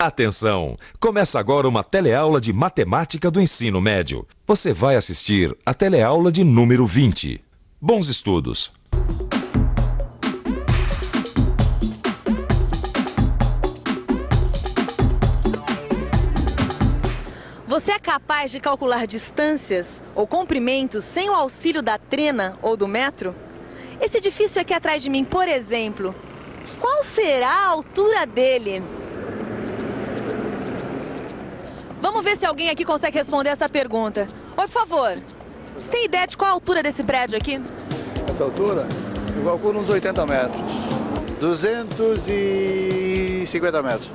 Atenção! Começa agora uma teleaula de matemática do ensino médio. Você vai assistir a teleaula de número 20. Bons estudos! Você é capaz de calcular distâncias ou comprimentos sem o auxílio da trena ou do metro? Esse edifício aqui atrás de mim, por exemplo, qual será a altura dele? Vamos ver se alguém aqui consegue responder essa pergunta. Oi, por favor. Você tem ideia de qual a altura desse prédio aqui? Essa altura? Eu calculo uns 80 metros. 250 metros.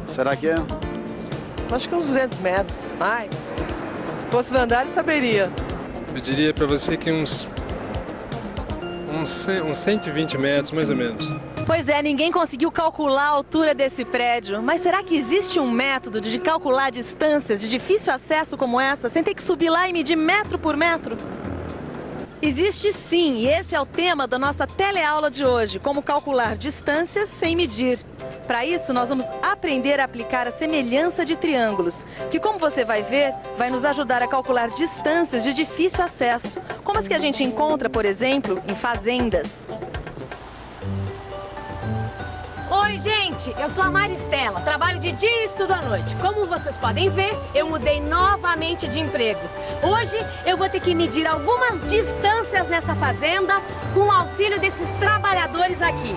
Será que é? Acho que uns 200 metros. Ai, se fosse andar, ele saberia. Eu diria para você que uns 120 metros, mais ou menos. Pois é, ninguém conseguiu calcular a altura desse prédio. Mas será que existe um método de calcular distâncias de difícil acesso como essa, sem ter que subir lá e medir metro por metro? Existe sim, e esse é o tema da nossa teleaula de hoje, como calcular distâncias sem medir. Para isso, nós vamos aprender a aplicar a semelhança de triângulos, que, como você vai ver, vai nos ajudar a calcular distâncias de difícil acesso, como as que a gente encontra, por exemplo, em fazendas. Oi, gente! Eu sou a Maristela, trabalho de dia e estudo à noite. Como vocês podem ver, eu mudei novamente de emprego. Hoje eu vou ter que medir algumas distâncias nessa fazenda com o auxílio desses trabalhadores aqui.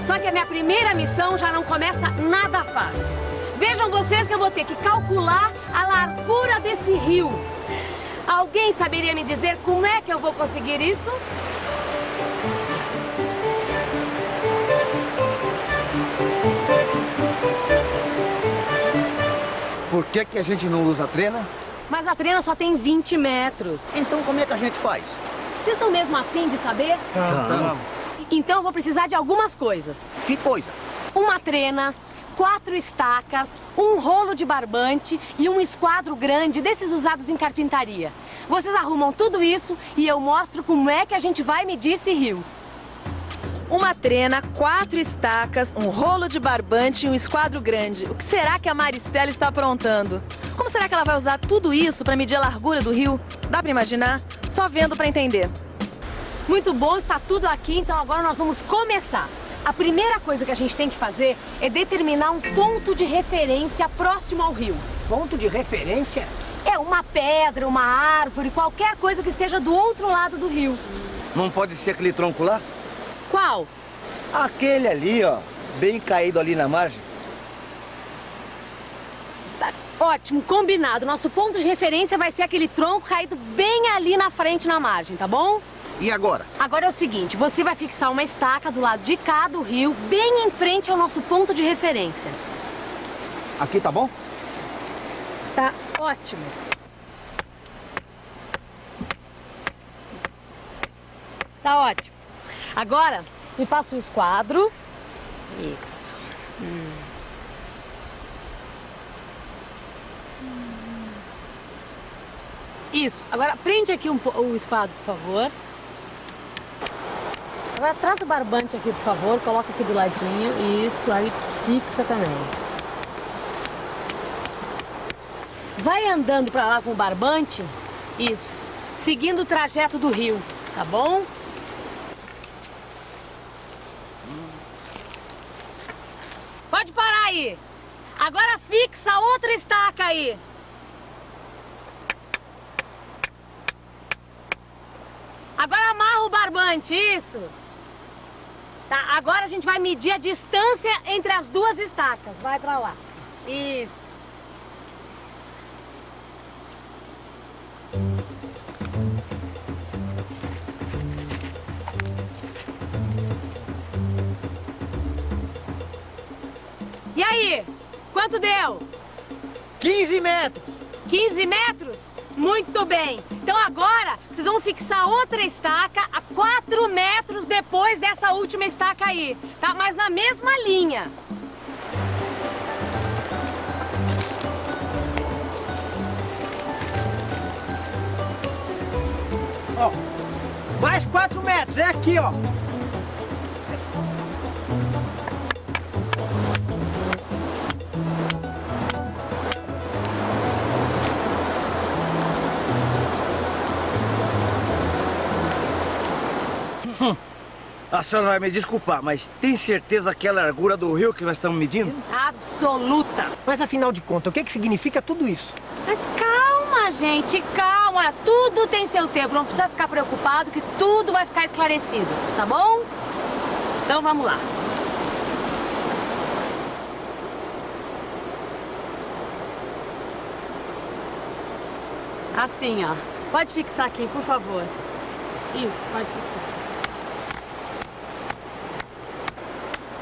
Só que a minha primeira missão já não começa nada fácil. Vejam vocês que eu vou ter que calcular a largura desse rio. Alguém saberia me dizer como é que eu vou conseguir isso? Por que a gente não usa a trena? Mas a trena só tem 20 metros. Então como é que a gente faz? Vocês estão mesmo a fim de saber? Não. Então eu vou precisar de algumas coisas. Que coisa? Uma trena, 4 estacas, um rolo de barbante e um esquadro grande desses usados em carpintaria. Vocês arrumam tudo isso e eu mostro como é que a gente vai medir esse rio. Uma trena, 4 estacas, um rolo de barbante e um esquadro grande. O que será que a Maristela está aprontando? Como será que ela vai usar tudo isso para medir a largura do rio? Dá para imaginar? Só vendo para entender. Muito bom, está tudo aqui, então agora nós vamos começar. A primeira coisa que a gente tem que fazer é determinar um ponto de referência próximo ao rio. Ponto de referência? É uma pedra, uma árvore, qualquer coisa que esteja do outro lado do rio. Não pode ser aquele tronco lá? Qual? Aquele ali, ó, bem caído ali na margem. Tá, ótimo, combinado. Nosso ponto de referência vai ser aquele tronco caído bem ali na frente, na margem, tá bom? E agora? Agora é o seguinte, você vai fixar uma estaca do lado de cá do rio, bem em frente ao nosso ponto de referência. Aqui tá bom? Tá ótimo. Tá ótimo. Agora, me passa o esquadro. Isso. Isso. Agora, prende aqui o esquadro, por favor. Agora, traz o barbante aqui, por favor. Coloca aqui do ladinho. Isso, aí fixa também. Vai andando pra lá com o barbante. Isso. Seguindo o trajeto do rio, tá bom? Pode parar aí. Agora fixa outra estaca aí. Agora amarra o barbante, isso. Tá, agora a gente vai medir a distância entre as duas estacas. Vai pra lá. Isso. E aí? Quanto deu? 15 metros. 15 metros? Muito bem. Então agora vocês vão fixar outra estaca a 4 metros depois dessa última estaca aí, tá? Mas na mesma linha. Ó, mais 4 metros, é aqui, ó. A senhora vai me desculpar, mas tem certeza que é a largura do rio que nós estamos medindo? Absoluta. Mas afinal de contas, o que significa tudo isso? Mas calma, gente, calma. Tudo tem seu tempo. Não precisa ficar preocupado que tudo vai ficar esclarecido, tá bom? Então vamos lá. Assim, ó. Pode fixar aqui, por favor. Isso, pode fixar.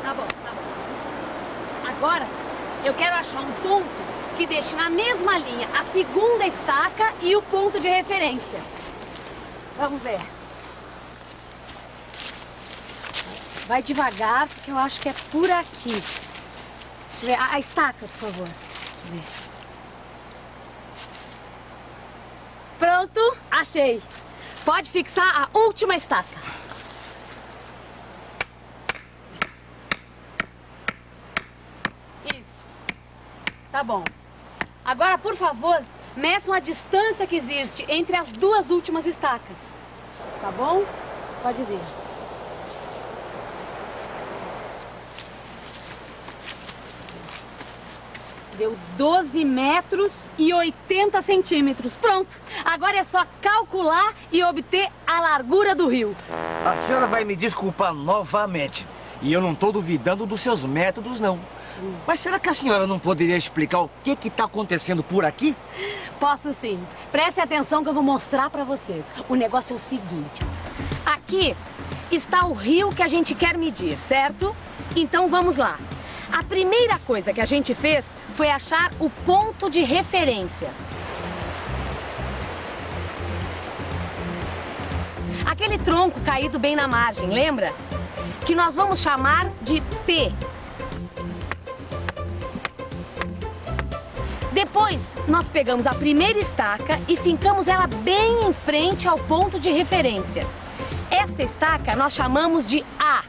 Tá bom, tá bom. Agora, eu quero achar um ponto que deixe na mesma linha a segunda estaca e o ponto de referência. Vamos ver. Vai devagar, porque eu acho que é por aqui. Deixa eu ver. A estaca, por favor. Deixa eu ver. Pronto, achei. Pode fixar a última estaca. Isso. Tá bom. Agora, por favor, meçam a distância que existe entre as duas últimas estacas. Tá bom? Pode vir. Deu 12 metros e 80 centímetros. Pronto. Agora é só calcular e obter a largura do rio. A senhora vai me desculpar novamente. E eu não estou duvidando dos seus métodos, não. Mas será que a senhora não poderia explicar o que está acontecendo por aqui? Posso sim. Preste atenção que eu vou mostrar para vocês. O negócio é o seguinte. Aqui está o rio que a gente quer medir, certo? Então vamos lá. A primeira coisa que a gente fez foi achar o ponto de referência. Aquele tronco caído bem na margem, lembra? Que nós vamos chamar de P. Depois, nós pegamos a primeira estaca e fincamos ela bem em frente ao ponto de referência. Esta estaca nós chamamos de A.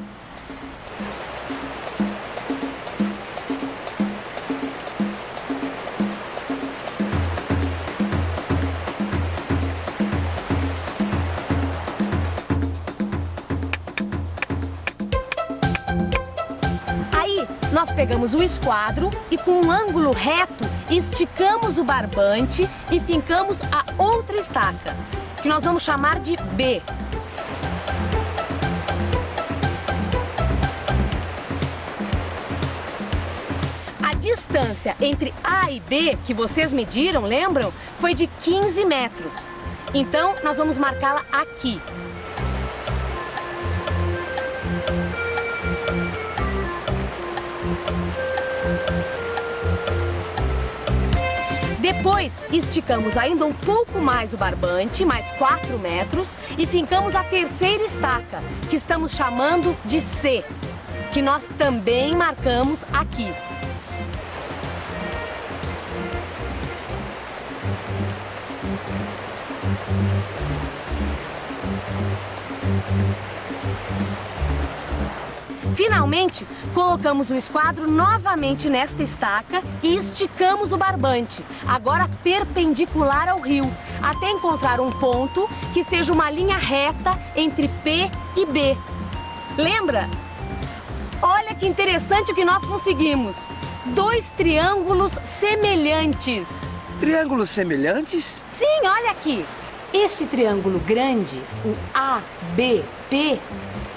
Nós pegamos o esquadro e com um ângulo reto esticamos o barbante e fincamos a outra estaca, que nós vamos chamar de B. A distância entre A e B, que vocês mediram, lembram? Foi de 15 metros. Então, nós vamos marcá-la aqui. Depois, esticamos ainda um pouco mais o barbante, mais 4 metros, e fincamos a terceira estaca, que estamos chamando de C, que nós também marcamos aqui. Finalmente, colocamos o esquadro novamente nesta estaca e esticamos o barbante, agora perpendicular ao rio, até encontrar um ponto que seja uma linha reta entre P e B. Lembra? Olha que interessante o que nós conseguimos. 2 triângulos semelhantes. Triângulos semelhantes? Sim, olha aqui. Este triângulo grande, o ABP,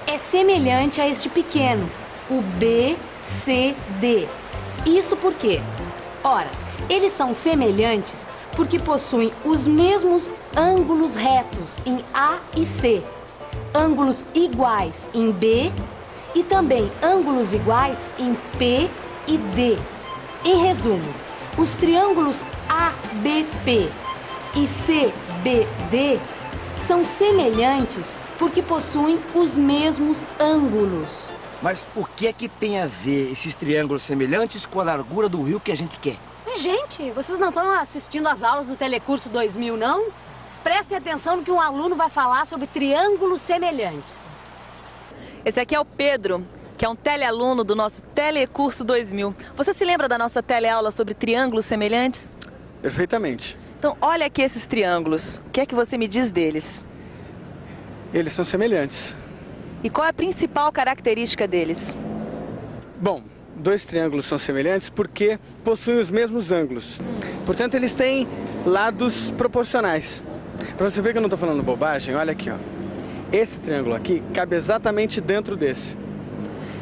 é semelhante a este pequeno, o BCD. Isso por quê? Ora, eles são semelhantes porque possuem os mesmos ângulos retos em A e C, ângulos iguais em B e também ângulos iguais em P e D. Em resumo, os triângulos ABP e CBD são semelhantes porque possuem os mesmos ângulos. Mas o que é que tem a ver esses triângulos semelhantes com a largura do rio que a gente quer? Mas, gente, vocês não estão assistindo às aulas do Telecurso 2000, não? Prestem atenção no que um aluno vai falar sobre triângulos semelhantes. Esse aqui é o Pedro, que é um telealuno do nosso Telecurso 2000. Você se lembra da nossa teleaula sobre triângulos semelhantes? Perfeitamente. Então, olha aqui esses triângulos. O que é que você me diz deles? Eles são semelhantes. E qual é a principal característica deles? Bom, dois triângulos são semelhantes porque possuem os mesmos ângulos. Portanto, eles têm lados proporcionais. Para você ver que eu não estou falando bobagem, olha aqui, ó. Esse triângulo aqui cabe exatamente dentro desse.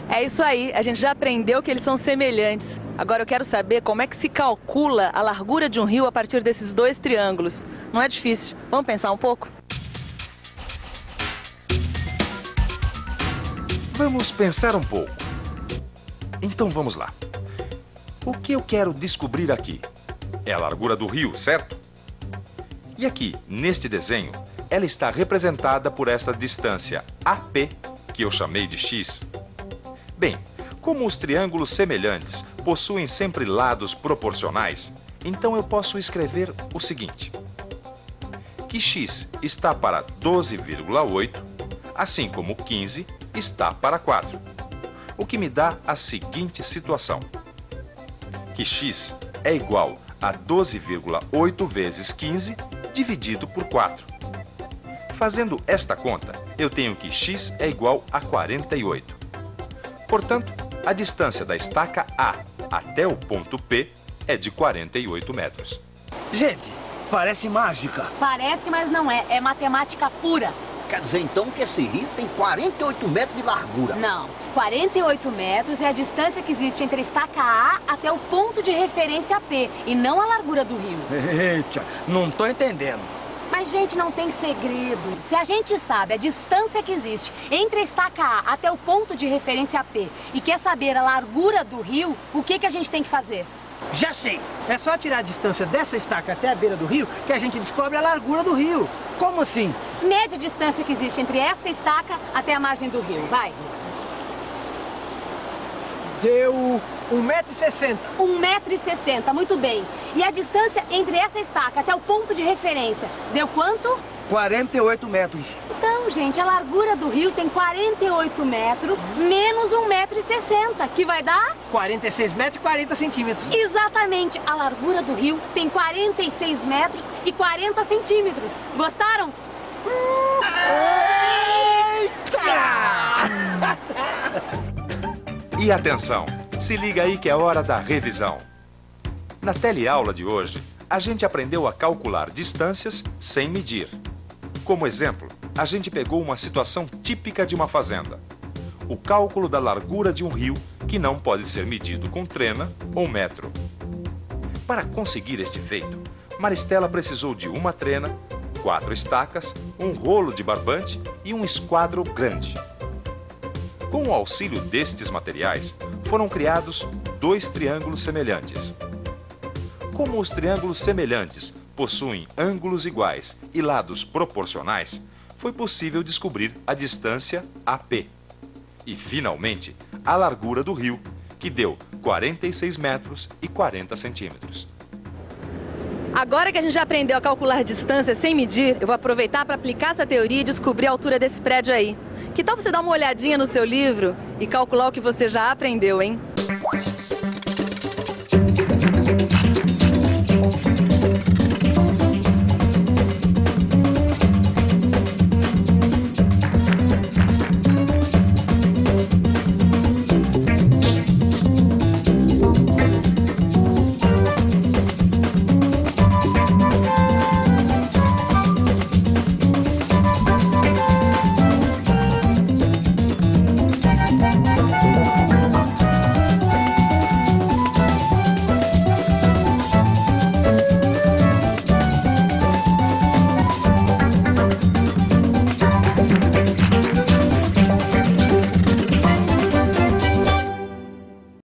É isso aí, a gente já aprendeu que eles são semelhantes. Agora eu quero saber como é que se calcula a largura de um rio a partir desses dois triângulos. Não é difícil. Vamos pensar um pouco? Vamos pensar um pouco. Então vamos lá. O que eu quero descobrir aqui é a largura do rio, certo? E aqui, neste desenho, ela está representada por esta distância AP, que eu chamei de x. Bem, como os triângulos semelhantes possuem sempre lados proporcionais, então eu posso escrever o seguinte: que x está para 12,8, assim como 15 está para 4, o que me dá a seguinte situação: que x é igual a 12,8 vezes 15 dividido por 4. Fazendo esta conta, eu tenho que x é igual a 48. Portanto, a distância da estaca A até o ponto P é de 48 metros. Gente, parece mágica. Parece, mas não é. É matemática pura. Quer dizer, então, que esse rio tem 48 metros de largura? Não. 48 metros é a distância que existe entre a estaca A até o ponto de referência P, e não a largura do rio. Eita, não tô entendendo. Mas, gente, não tem segredo. Se a gente sabe a distância que existe entre a estaca A até o ponto de referência P e quer saber a largura do rio, o que a gente tem que fazer? Já sei! É só tirar a distância dessa estaca até a beira do rio que a gente descobre a largura do rio. Como assim? Mede a distância que existe entre esta estaca até a margem do rio, vai. Deu 1,60 m. 1,60 m, muito bem. E a distância entre essa estaca até o ponto de referência deu quanto? 48 metros. Então, gente, a largura do rio tem 48 metros menos 1,60 m, que vai dar? 46 metros e 40 centímetros. Exatamente, a largura do rio tem 46 metros e 40 centímetros. Gostaram? E atenção, se liga aí que é hora da revisão. Na teleaula de hoje, a gente aprendeu a calcular distâncias sem medir. Como exemplo, a gente pegou uma situação típica de uma fazenda: o cálculo da largura de um rio que não pode ser medido com trena ou metro. Para conseguir este feito, Maristela precisou de uma trena, 4 estacas, um rolo de barbante e um esquadro grande. Com o auxílio destes materiais, foram criados 2 triângulos semelhantes. Como os triângulos semelhantes possuem ângulos iguais e lados proporcionais, foi possível descobrir a distância AP. E, finalmente, a largura do rio, que deu 46 metros e 40 centímetros. Agora que a gente já aprendeu a calcular distância sem medir, eu vou aproveitar para aplicar essa teoria e descobrir a altura desse prédio aí. Que tal você dar uma olhadinha no seu livro e calcular o que você já aprendeu, hein?